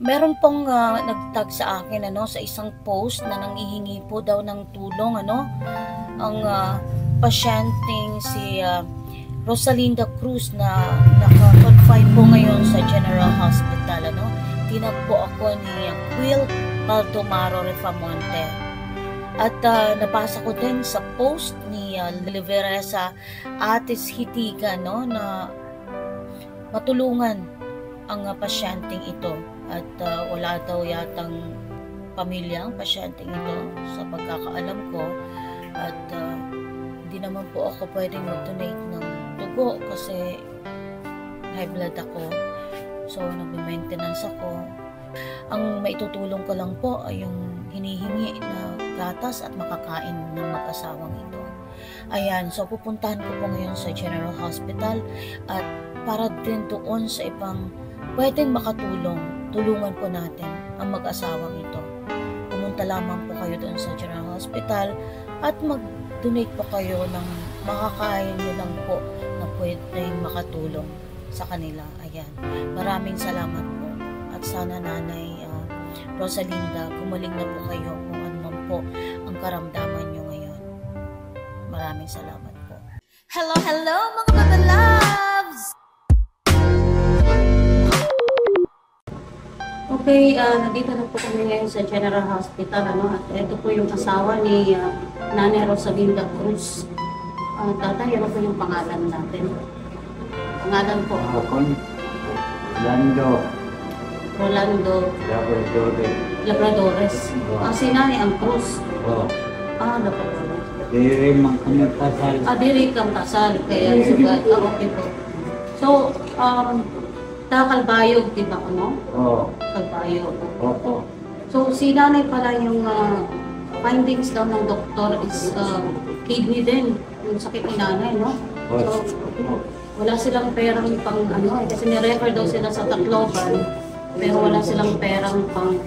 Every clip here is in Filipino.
Meron pong nagtag sa akin sa isang post na nanghihingi po daw ng tulong ang pasyenteng si Rosalinda Cruz na naka-confine po ngayon sa General Hospital. Tinagpo ako ni Quil Baldomaro Refamonte. At nabasa ko din sa post ni Liveresa Atis Hitiga na matulungan ang pasyenteng ito. At wala daw yatang pamilya ang pasyenteng ito sa pagkakaalam ko. At hindi naman po ako pwedeng mag-donate ng dugo kasi high blood ako. So nagme-maintenance ako. Ang maitutulong ko lang po ay yung hinihingi na gatas at makakain ng mag-asawang ito. Ayan, so pupuntahan ko po ngayon sa General Hospital at para din doon sa ibang pwedeng makatulong, tulungan po natin ang mag-asawang ito. Pumunta lamang po kayo doon sa General Hospital at mag-donate po kayo ng makakain nyo lang po na pwedeng makatulong sa kanila. Ayan, maraming salamat po. At sana Nanay Rosalinda, gumaling na po kayo kung ano man po ang karamdaman nyo ngayon. Maraming salamat po. Hello, hello mga Baba Loves! Okay, nandito na po kami ngayon sa General Hospital, at ito po yung asawa ni Nanay Rosalinda Cruz. Tatay, ano po yung pangalan natin? Pangalan po? Rolando Labradores. Si Nanay ang Cruz. Labradores. Diri man kami kasal. Diri kang kasal. Kaya sugat. Okay po. So, Kalbayog, di ba Kalbayog. Opo. So, si Nanay pala yung findings daw ng doktor is kidney din. Yung sakit ni Nanay, no? So, wala silang perang pang kasi ni-refer daw sila sa Tacloban, pero wala silang perang pang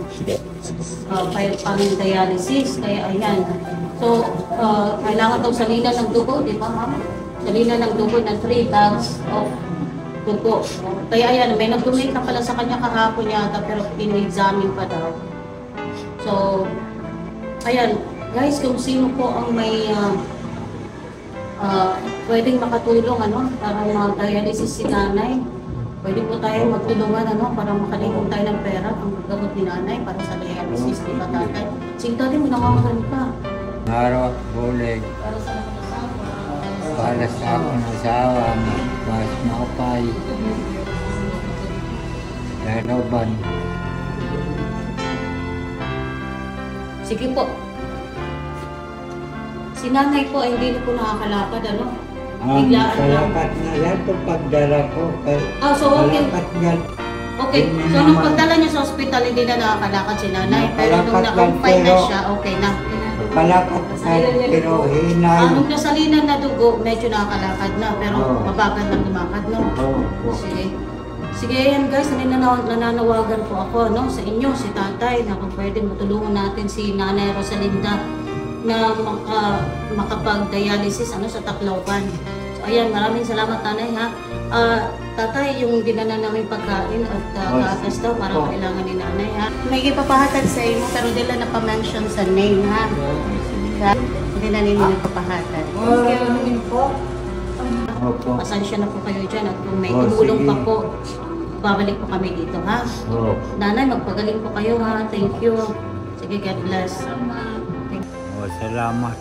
dialysis. Kaya ayan. So, kailangan daw salina ng dugo, di ba, ma'am? Salina ng dugo ng 3 bags of dugo. Kaya ayan, may nag-donate na pala sa kanya kahapon yata, pero in-examine pa daw. So, ayan, guys, kung sino po ang may pwedeng makatulong para ma-dialysis si Nanay, pwede po tayo magtulungan para makaligong tayo ng pera ang gamot ni Nanay para sa dialysis, di ba tatay? Sige tatay, minawakan ka. Araw at bulig. Para sa asawa. Para sa akong asawa, mas makapay. Laroban. Sige po. Si Nanay po ay hindi na po nakakalakad, Biglaan lang. Salamat na yan itong pagdala ko. So okay. Salamat yan. Okay, so nung pagdala niya sa ospital, hindi na nakakalakad si Nanay. Pero nung na-confine na siya, okay na. Palakad na, pero hinay. Nung nasalinan na dugo, medyo nakakalakad na. Pero mabagal lang lumakad, no? Sige. Sige, ayan guys, nananawagan po ako sa inyo, si tatay, na kung pwede matulungan natin si Nanay Rosalinda na makapag-dialysis sa Tacloban. So, ayan, maraming salamat Nanay, ha. Tatay, yung dinala namin pagkain at gatas daw para kailangan ni Nanay, ha. May ipapahatag sa inyo, pero dila na pa-mention sa name, ha. Hindi na ninyo napapahatag. Thank you po. Pasensya na po kayo dyan at kung may tumulong pa po, babalik po kami dito, ha. Nanay, magpagaling po kayo, ha. Thank you. Sige, God bless. Salamat.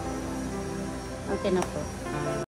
Okay na po.